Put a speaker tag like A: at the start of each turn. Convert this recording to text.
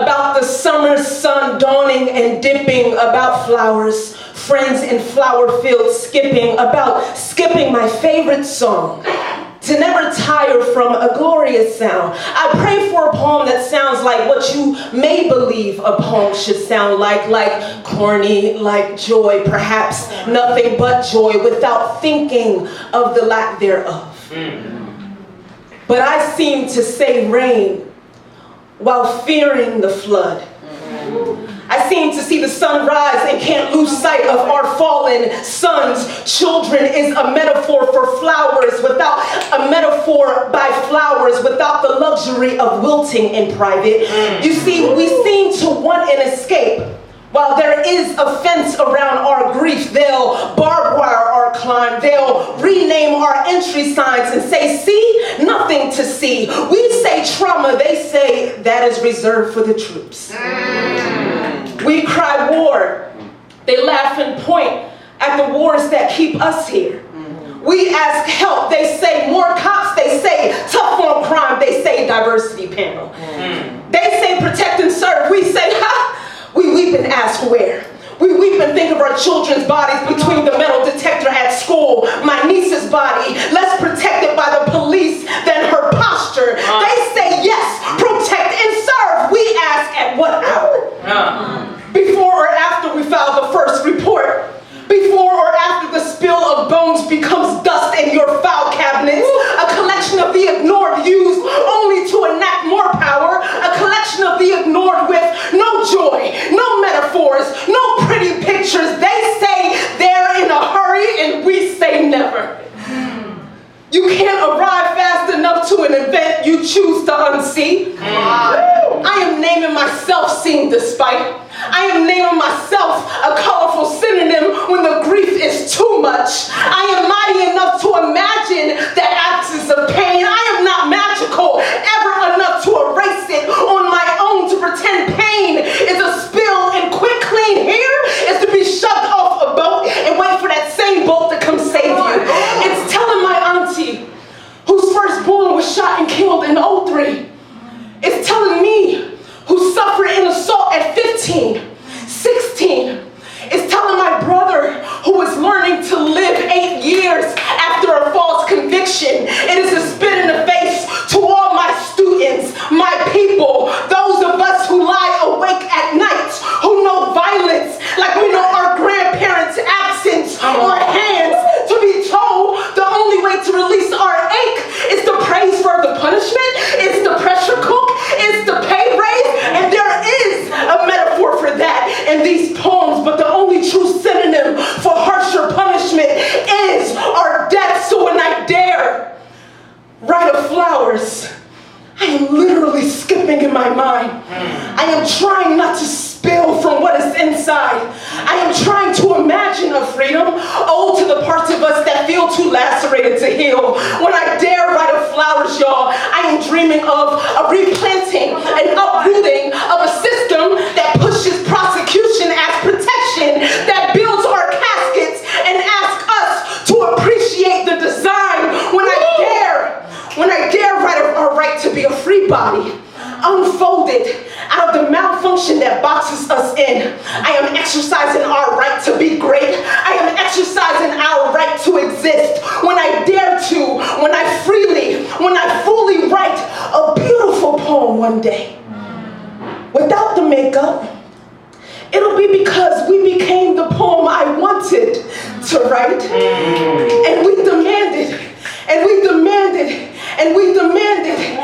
A: about the summer sun dawning and dipping, about flowers, friends in flower fields skipping, about skipping my favorite song. To never tire from a glorious sound. I pray for a poem that sounds like what you may believe a poem should sound like corny, like joy, perhaps nothing but joy, without thinking of the lack thereof. But I seem to say rain while fearing the flood. I seem to see the sun rise and can't lose sight of our fallen sons. Children is a metaphor for flowers without a metaphor by flowers, without the luxury of wilting in private. You see, we seem to want an escape. While there is a fence around our grief, they'll barbed wire our climb. They'll rename our entry signs and say, see, nothing to see. We say trauma, they say that is reserved for the troops. We cry war. They laugh and point at the wars that keep us here. We ask help. They say more cops. They say tough on crime. They say diversity panel. They say protect and serve. We say, ha! We weep and ask where. We weep and think of our children's bodies between the metal detector at school. My niece's body, less protected by the police than her posture. They say yes, protect and serve. We ask at what hour? Before or after we file the first report? Before or after the spill of bones becomes dust in your file cabinets? A collection of the ignored used only to enact more power. A collection of the ignored with no joy, no metaphors, no pretty pictures. They say they're in a hurry and we say never. You can't arrive fast enough to an event you choose to unsee. I am naming myself seeing despite. I am naming myself a colorful synonym when the grief is too much. I am mighty enough to imagine the absence of pain. I am not magical ever enough to erase it on my own, to pretend pain is a spill and quick clean here is to be shoved off a boat and wait for that same boat to come save you. It's telling my auntie, whose firstborn was shot and killed in 03. It's telling me, who suffered an assault at 15, 16. It's telling my brother, who was learning to live 8 years after a false conviction. It is a spit in the face to all my students, my people, those of us who lie awake at night, who know violence like we know our grandparents' absence or hands, to be told the only way to release our ache is to praise for the punishment, is the pressure cook, is the pay raise, and there is a metaphor for that in these poems, but the only true synonym for harsher punishment is our death. So when I dare write of flowers, I am literally skipping in my mind. I am trying not to spill from what is inside. I am trying to imagine a freedom owed to the parts of us that feel too lacerated to heal. When I dare write of flowers, y'all, I am dreaming of a replanting, an uprooting of a system that pushes prosecution as protection, that builds our caskets and asks us to appreciate the design. When I dare write our right to be a free body, unfolded out of the malfunction that boxes us in. I am exercising our right to be great. I am exercising our right to exist. When I dare to, when I fully write a beautiful poem one day, without the makeup, it'll be because we became the poem I wanted to write. And we demanded, and we demanded, and we demanded